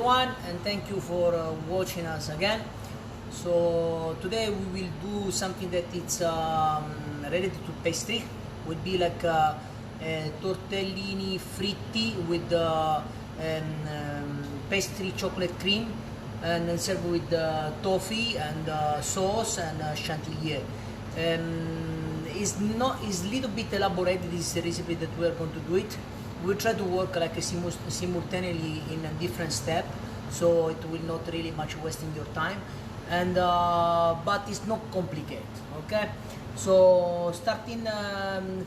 everyone, and thank you for watching us again. So today we will do something that it's related to pastry. Would be like tortellini fritti with pastry chocolate cream, and then served with toffee and sauce and chantilly. It's a little bit elaborated, this recipe that we are going to do it. We'll try to work like simultaneously in a different step, so it will not really much wasting your time, and but it's not complicated. Okay, so starting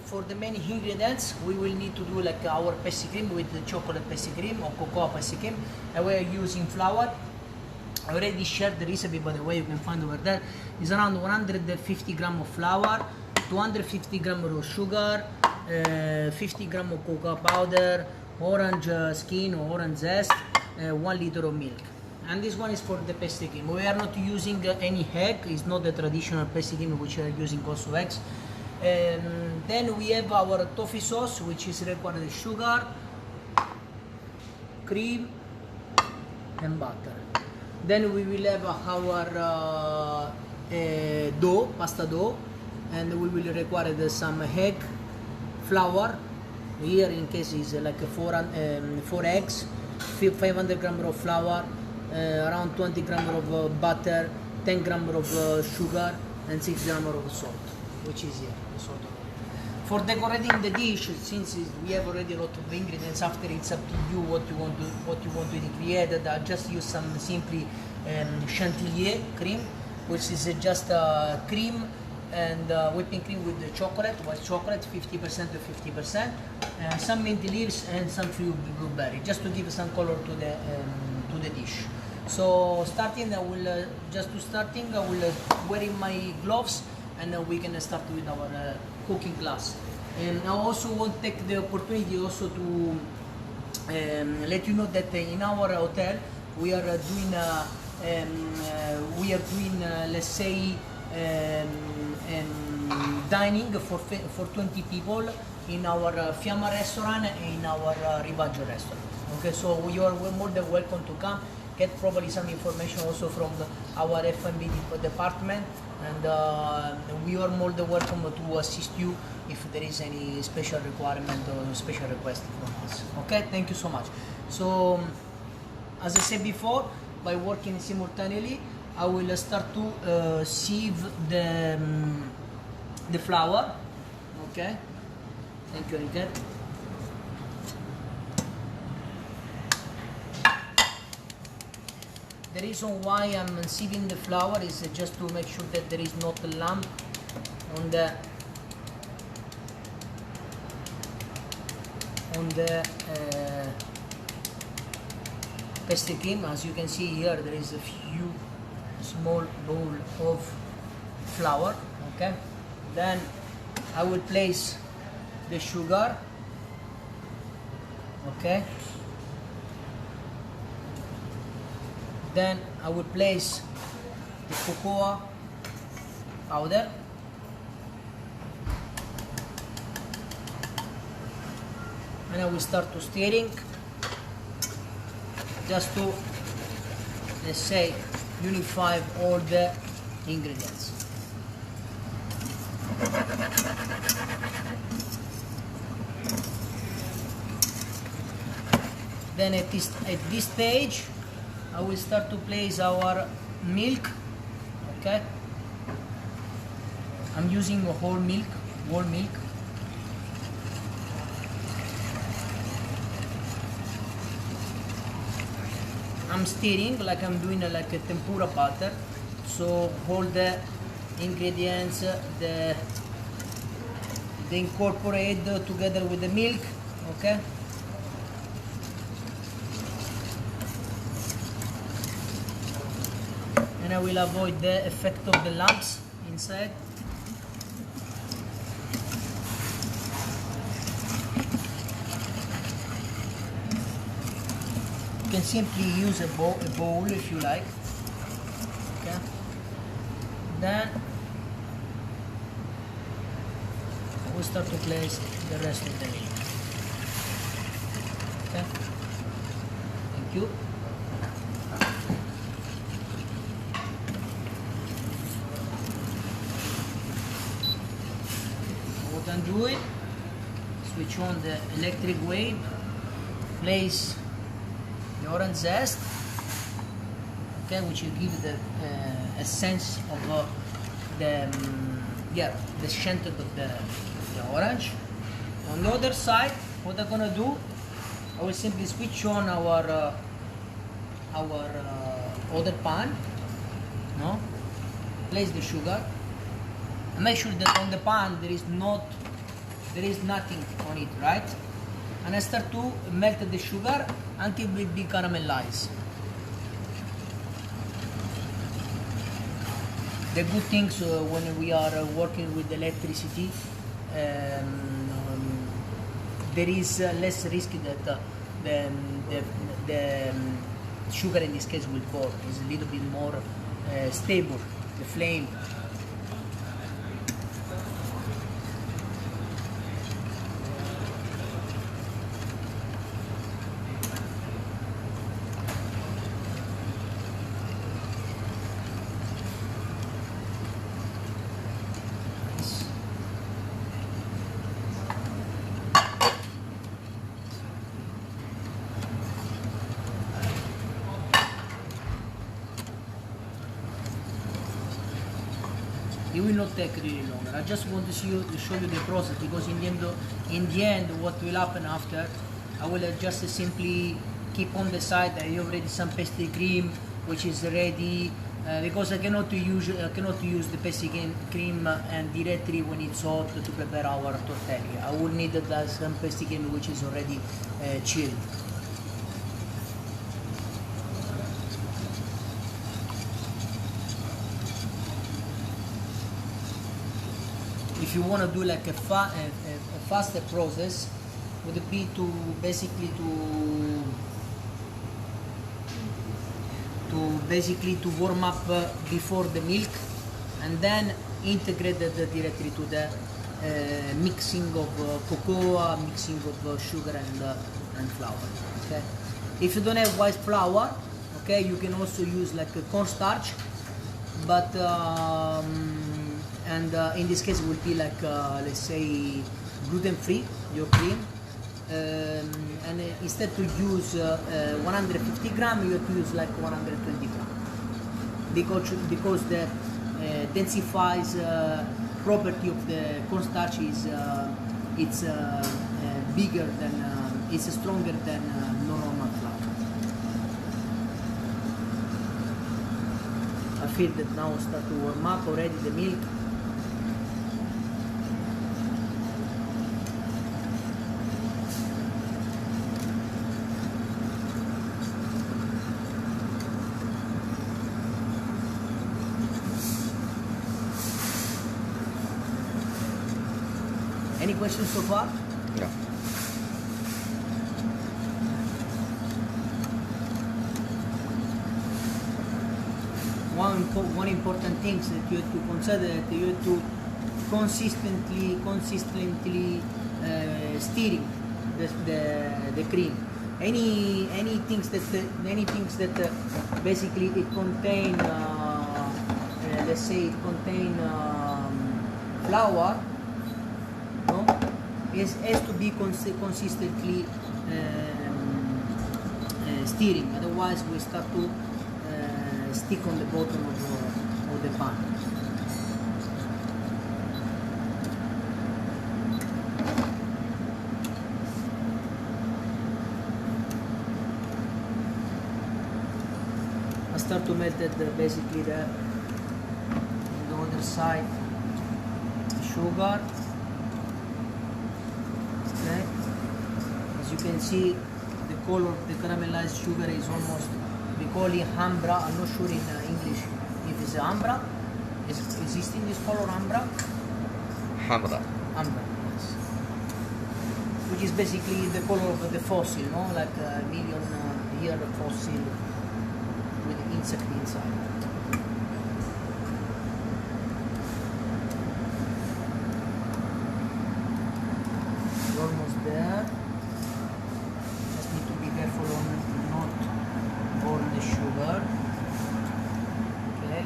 for the main ingredients, we will need to do like our pastry cream with the chocolate pastry cream or cocoa pastry cream, and we are using flour. I already shared the recipe, by the way, you can find over there. It's around 150 grams of flour, 250 grams of sugar, 50 grams of cocoa powder, orange skin or orange zest, 1 liter of milk. And this one is for the pastry cream. We are not using any egg. It's not the traditional pastry cream, which are using also eggs. Then we have our toffee sauce, which is required sugar, cream, and butter. Then we will have our dough, pasta dough, and we will require some egg, flour. Here in case is like 4 eggs, 500 grams of flour, around 20 grams of butter, 10 grams of sugar, and 6 grams of salt, which is here the salt. For decorating the dish, since we have already a lot of ingredients, after it's up to you what you want to create. I just use some simply chantilly cream, which is just cream and whipping cream with the chocolate, white chocolate, 50% to 50%, and some mint leaves and some few blueberry, just to give some color to the dish. So starting, I will wearing my gloves, and we can start with our cooking class. And I also want to take the opportunity also to let you know that in our hotel we are doing let's say dining for 20 people in our Fiamma restaurant and in our Rivaggio restaurant. Okay, so you are more than welcome to come. Get probably some information also from our F&B department, and we are more than welcome to assist you if there is any special requirement or special request from us. Okay, thank you so much. So as I said before, by working simultaneously, I will start to sieve the flour. Okay, thank you, Enrique. The reason why I'm sieving the flour is just to make sure that there is not a lump on the pastry cream. As you can see here, there is a few small bowl of flour. Okay, then I will place the sugar. Okay, then I will place the cocoa powder, and I will start to stirring just to, let's say, unify all the ingredients. Then at this stage, I will start to place our milk. Okay, I'm using whole milk. I'm stirring like I'm doing like a tempura butter. So all the ingredients, they incorporate together with the milk. Okay. And I will avoid the effect of the lumps inside. You can simply use a bowl if you like. Okay. Then we'll start to place the rest of the milk. Okay. Thank you. do it, switch on the electric wave, place the orange zest, okay, which will give the a sense of the scent of the orange. On the other side, what I'm gonna do, I will simply switch on our other pan, no? Place the sugar, and make sure that on the pan there is nothing on it, right? And I start to melt the sugar until it will be caramelized. The good things when we are working with electricity, there is less risk that the sugar in this case will burn. It's a little bit more stable, the flame. It will not take really long. I just want to show you the process, because in the end what will happen after, I will just simply keep on the side. I have already some pastry cream which is ready, because I cannot use the pastry cream and directly when it's hot to prepare our tortelli. I will need some pastry cream which is already chilled. If you want to do like a faster process, would it be to basically to warm up before the milk, and then integrate it directly to the mixing of cocoa, mixing of sugar and flour. Okay. If you don't have white flour, okay, you can also use like a cornstarch, but in this case it will be like let's say gluten-free your cream, and instead to use 150 gram, you have to use like 120 gram, because the densifies property of the cornstarch is it's bigger than it's stronger than normal flour. I feel that now start to warm up already the milk. Any questions so far? No. One important thing that you have to consider, that you have to consistently stirring the cream. Any things that basically it contain let's say it contain flour, no, has to be consistently stirring, otherwise we start to stick on the bottom of the pan. I start to melt basically the other side sugar. Okay. As you can see, the color of the caramelized sugar is almost, we call it ambra. I'm not sure in English if it's ambra. Is existing this color ambra? Hamra. Ambra, yes. Which is basically the color of the fossil, no? Like a million-year fossil with insect inside. We're almost there. Just need to be careful on not burn the sugar. Okay.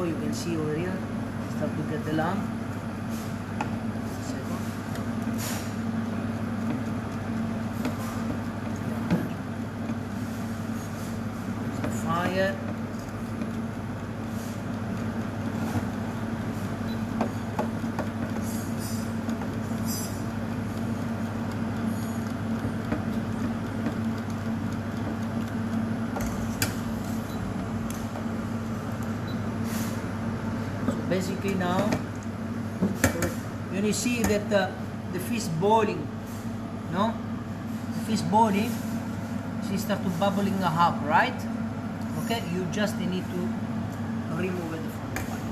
go. You can see over here. Start to get the lamb. Second. The fire. Basically now you see that the fish boiling, no? The fish boiling, she start to bubbling up, right? Okay, you just need to remove it from the fire.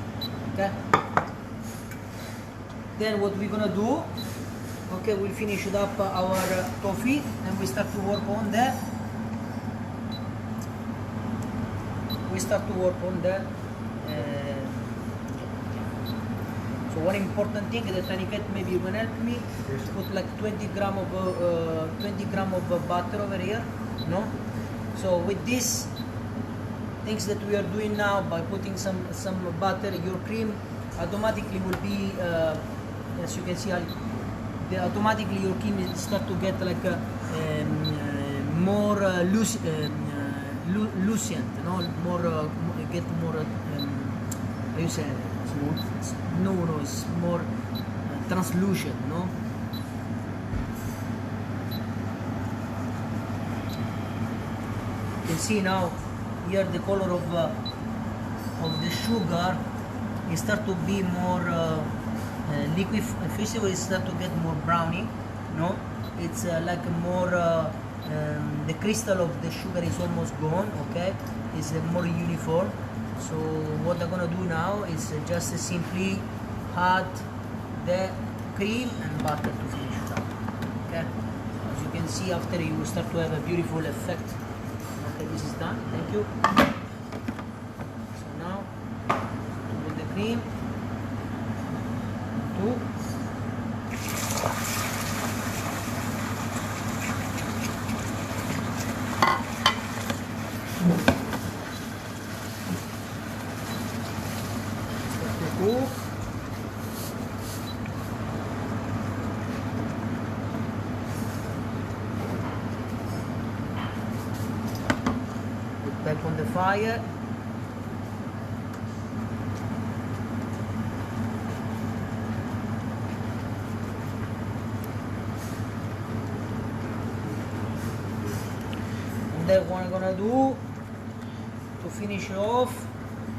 Okay. Then what we're gonna do? Okay, we'll finish it up our toffee, and we start to work on the. We start to work on the. So one important thing that Aniket, maybe you can help me, put like 20 gram of butter over here, no? So with these things that we are doing now, by putting some butter, your cream automatically will be, as you can see, automatically your cream will start to get like more lucent, no? More get more. How you say? No, it's more translucent, no? You can see now here the color of the sugar it start to be more liquid. It start to get more brownie, no? It's like more the crystal of the sugar is almost gone. Okay, it's more uniform. So what I'm gonna do now is just simply add the cream and butter to finish it up. Okay, as you can see, after you will start to have a beautiful effect. Okay, this is done. Thank you. So now put the cream. Two. Cook. Put back on the fire. And then what I'm gonna do to finish it off,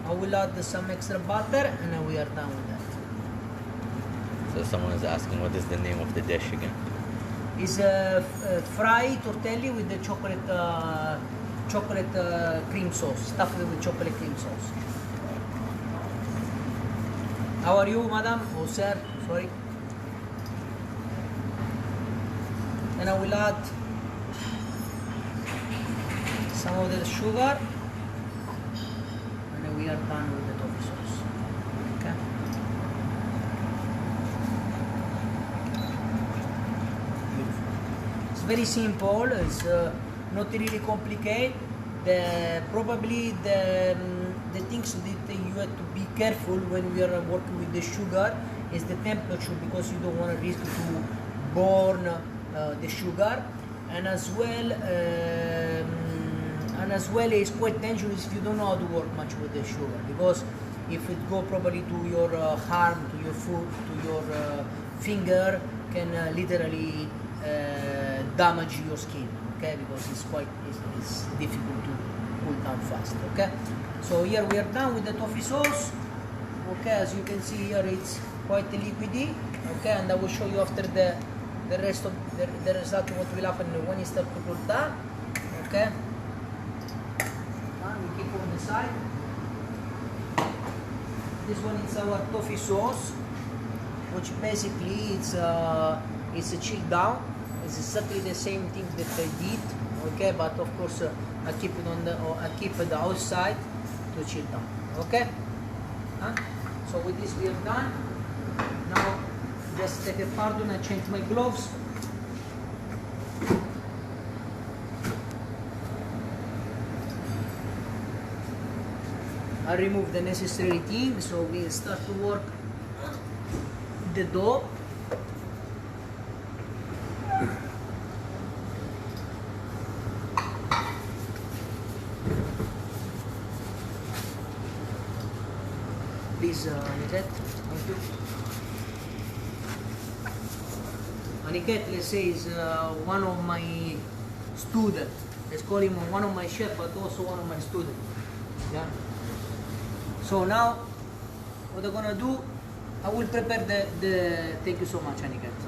I will add some extra butter and then we are done with that. So someone is asking, what is the name of the dish again? It's fried tortelli with the chocolate cream sauce, stuffed with chocolate cream sauce. How are you, madam? Oh, sir, sorry. And I will add some of the sugar. We are done with the toffee sauce. Okay. Beautiful. It's very simple. It's not really complicated. Probably the things that you have to be careful when we are working with the sugar is the temperature, because you don't want to risk to burn the sugar, and as well it's quite dangerous if you don't know how to work much with the sugar, because if it go probably to your arm, to your foot, to your finger, can literally damage your skin. Okay, because it's difficult to cool down fast. Okay, so here we are done with the toffee sauce. Okay, as you can see here, it's quite liquidy. Okay, and I will show you after the rest of the result what will happen when it starts to cool down. Okay. We keep on the side. This one is our toffee sauce, which basically it's a chilled down. It's exactly the same thing that I did. Okay, but of course I keep it I keep it outside to chill down. Okay. So with this we are done. Now just take a pardon. I change my gloves. I remove the necessary thing, so we start to work the dough. Please, Aniket, thank you. Aniket, let's say, is one of my students. Let's call him one of my chefs, but also one of my students. Yeah. So now, what I'm gonna do, I will prepare the thank you so much, Aniket. So,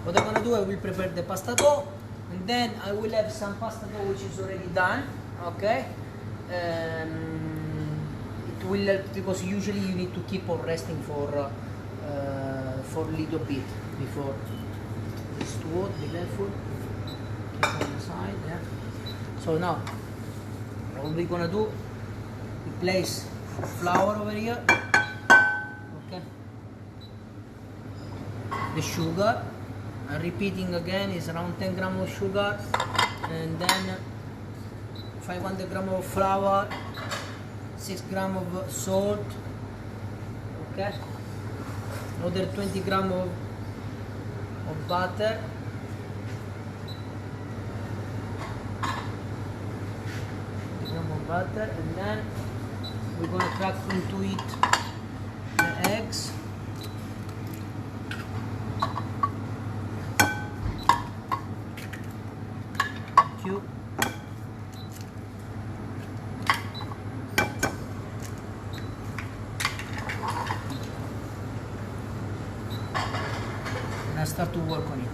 what I'm gonna do, I will prepare the pasta dough, and then I will have some pasta dough which is already done. Okay. It will help because usually you need to keep on resting for a little bit before it's too hot. Be careful. Keep on the side. Yeah. So now, what we're gonna do, we place flour over here. Okay. The sugar. I'm repeating again, is around 10 grams of sugar, and then 500 grams of flour, 6 grams of salt, okay, another 20 grams of butter, and then we're going to crack into it the eggs. Thank you. And I start to work on it.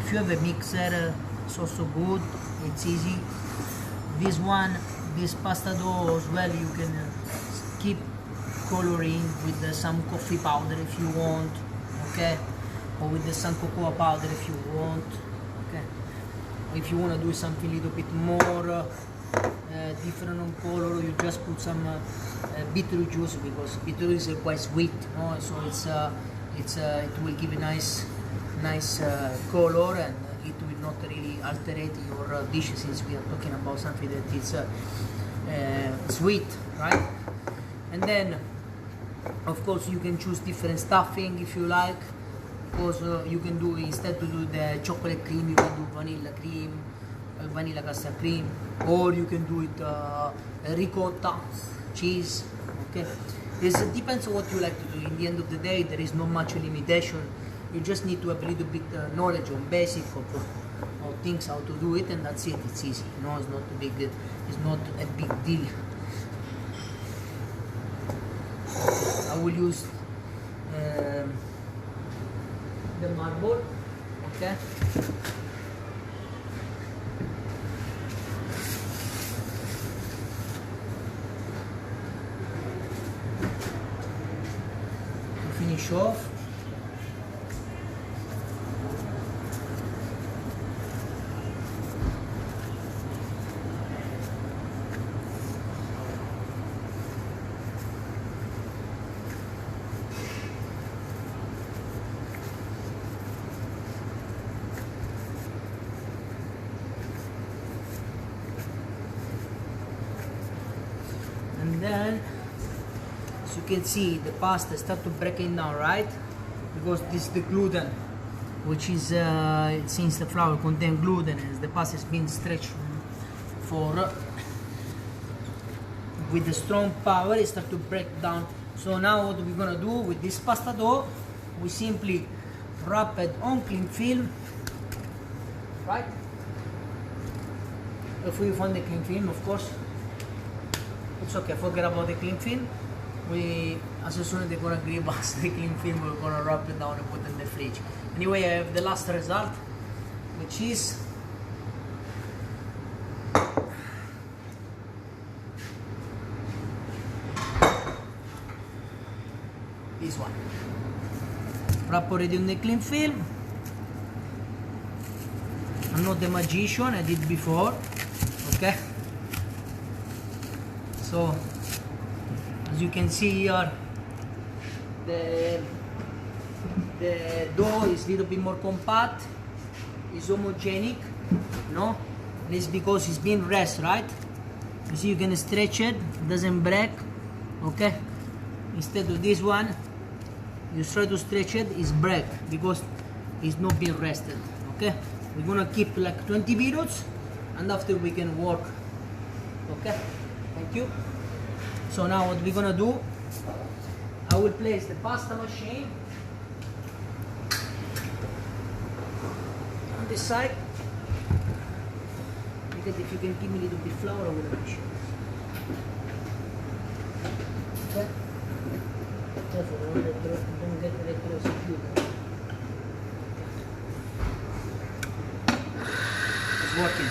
If you have a mixer, it's also good, it's easy. This pasta dough as well, you can keep coloring with some coffee powder if you want, okay, or with some cocoa powder if you want, okay. If you want to do something a little bit more different on color, you just put some beetroot juice, because beetroot is quite sweet, no? So it will give a nice color, and it will not really alter your dish, since we are talking about something that is sweet, right? And then of course you can choose different stuffing if you like, because you can do, instead to do the chocolate cream, you can do vanilla cream, vanilla custard cream, or you can do it ricotta cheese, okay. It depends on what you like to do. In the end of the day, there is not much limitation. You just need to have a little bit knowledge on basic of things, how to do it, and that's it. It's easy, you know. It's not a big deal. I will use the marble, okay. To finish off. And then, as you can see, the pasta start to breaking down, right? Because this is the gluten, which is since the flour contains gluten, as the pasta has been stretched for with the strong power, it start to break down. So now what we're gonna do with this pasta dough, we simply wrap it on cling film, right? If we find the cling film, of course. It's okay, forget about the cling film. As soon as they're gonna give us the cling film, we're gonna wrap it down and put it in the fridge. Anyway, I have the last result, which is this one. Wrap already on the cling film. I'm not the magician, I did before, okay? So, as you can see here, the dough is a little bit more compact, is homogenic, no? And it's because it's been rest, right? You see, you can stretch it, it doesn't break. Okay? Instead of this one, you try to stretch it, it's break because it's not been rested. Okay? We're gonna keep like 20 minutes and after we can work. Okay? Thank you. So now what we're gonna do, I will place the pasta machine on this side. Because if you can give me a little bit flour, I would appreciate it. Okay? Careful, don't get electrocuted. It's working.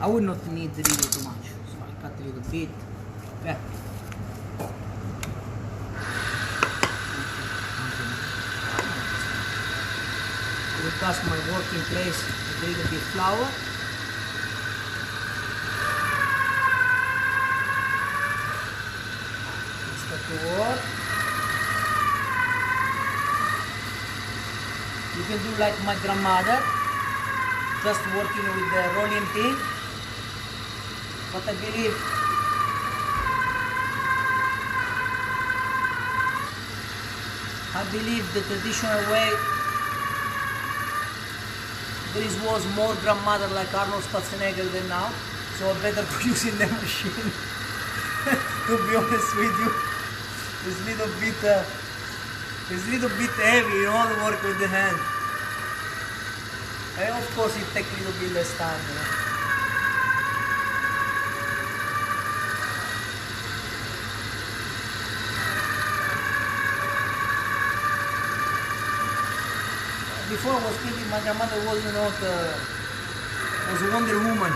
I would not need really too much, so I cut a little bit. Okay. I will pass my working place with a little bit flour. Let's start to work. You can do like my grandmother, just working with the rolling pin. But I believe the traditional way, there was more grandmother like Arnold Schwarzenegger than now, so I better go using the machine. To be honest with you, it's a little bit heavy, you know, to work with the hand. And of course it takes a little bit less time, you know. Before I was thinking my grandmother was, you know, was Wonder Woman.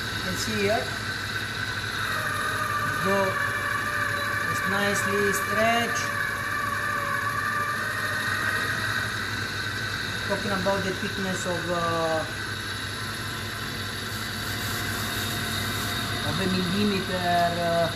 You can see here, go, it's nicely stretched. Talking about the thickness of a millimeter.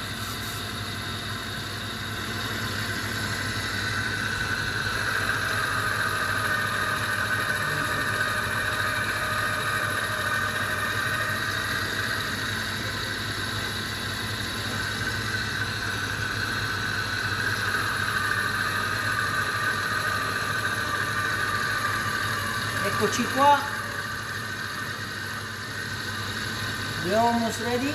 Eccoci qua, we're almost ready.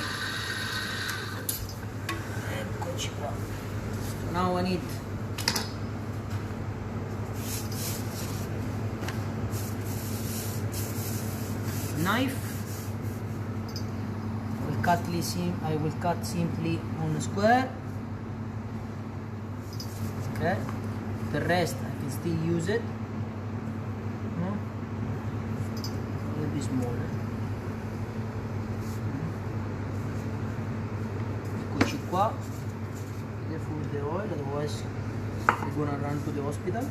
Eccoci qua. Now I need knife. I will cut simply on a square. Okay. The rest I can still use it. Smaller. Eccoci qua. Careful with the oil, otherwise we're gonna run to the hospital.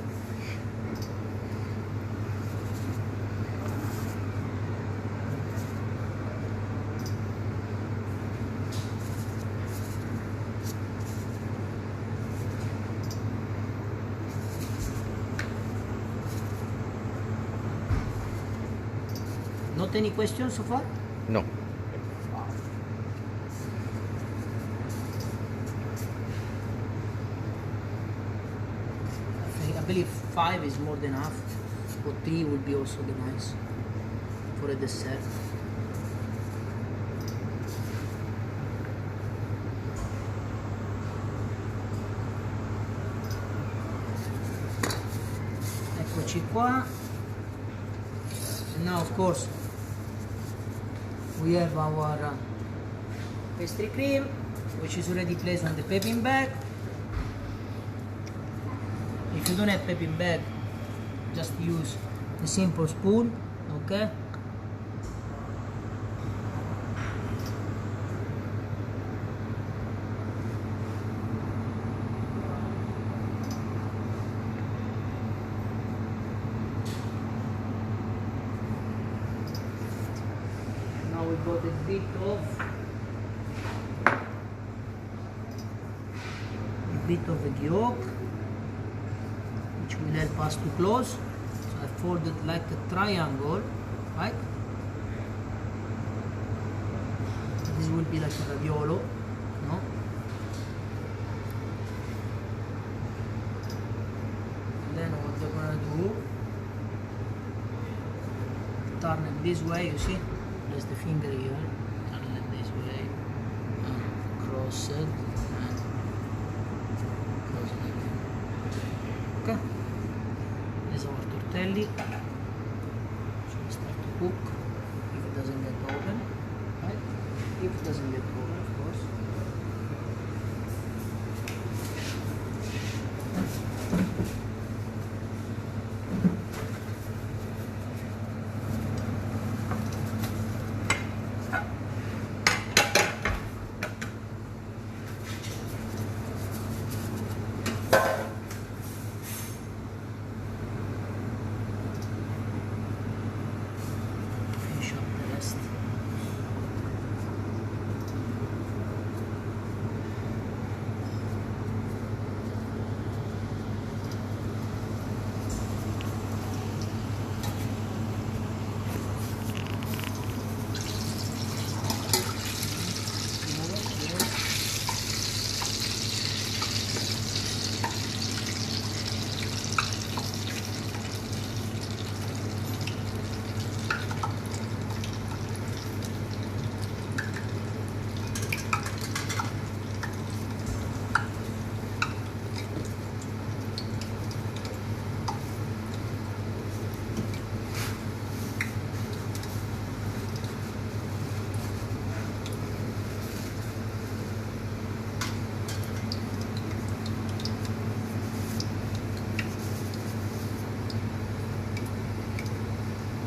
Not any questions so far? No. I believe 5 is more than enough, or 3 would be also be nice for a dessert. Eccoci qua. And now of course we have our pastry cream, which is already placed on the piping bag. If you don't have piping bag, just use a simple spoon, okay? Now we got a bit of bit of the yolk, which will help us to close. So I fold it like a triangle, right? This will be like a raviolo, no? And then what they're gonna do, turn it this way, you see? There's the finger here, turn it this way, and cross it, and close it again. Okay? This is our tortelli. So we start to cook, if it doesn't get open, right? If it doesn't get open, of course. Finish up the rest.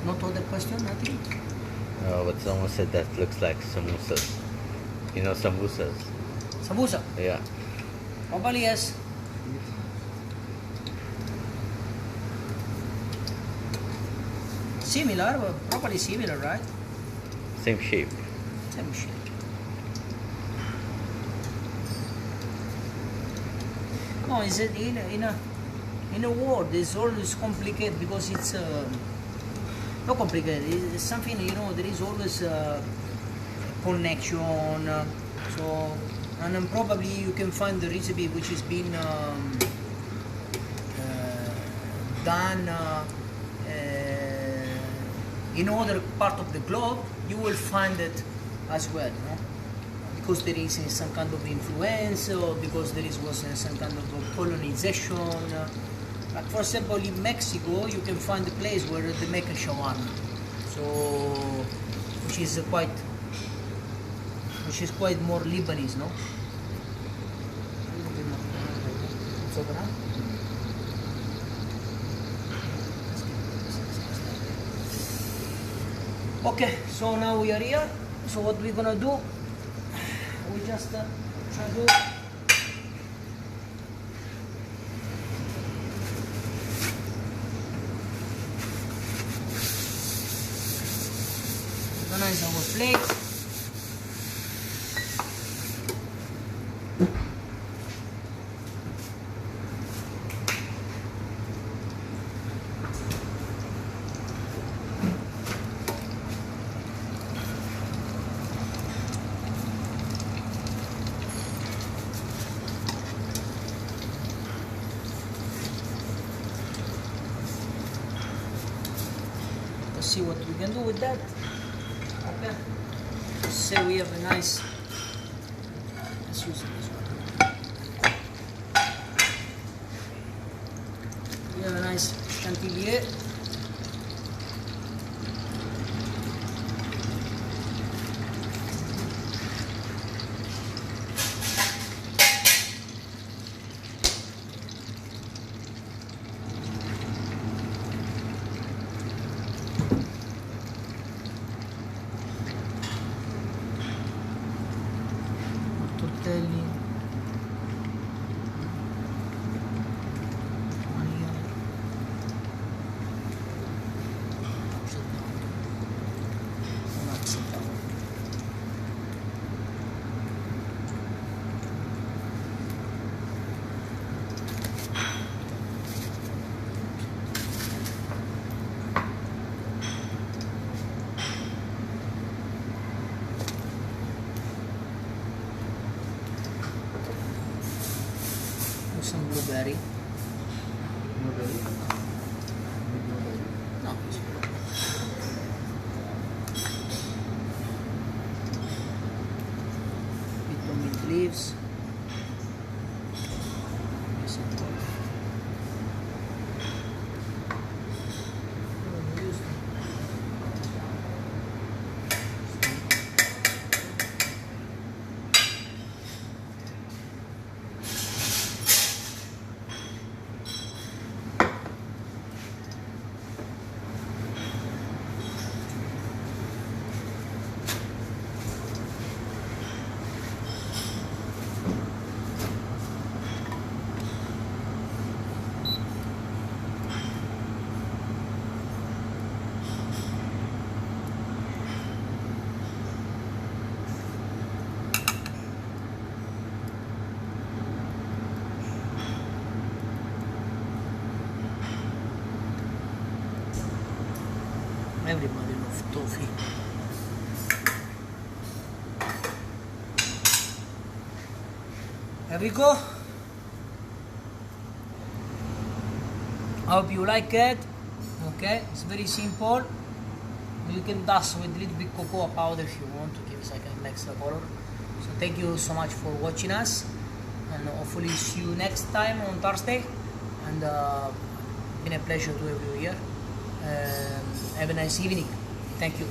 Not other question, nothing? But someone said that looks like samosas. You know samosas? Samosa? Yeah. Probably yes. Similar, probably similar, right? Same shape. Same shape. No, is it in a word? It's always complicated because it's not complicated. It's something, you know. There is always a connection. So, and then probably you can find the recipe which has been done in other part of the globe. You will find it as well, no? Because there is some kind of influence, or because there was some kind of colonization. Like for example, in Mexico, you can find a place where they make a shawarma, so which is quite more Lebanese, no? Okay, so now we are here. So what we're gonna do? We just try to organize our plate. Let's see what we can do with that. Okay. Say we have a nice. Let's use this one. We have a nice chantilly. Tortelli, Maria. some blueberry. Blueberry. No, it's good. Bit of mint leaves. Yes, of course. Everybody loves toffee. There we go. I hope you like it. Okay, it's very simple. You can dust with a little bit cocoa powder if you want to give it like an extra color. So thank you so much for watching us, and hopefully see you next time on Thursday. And been a pleasure to have you here. Have a nice evening. Thank you.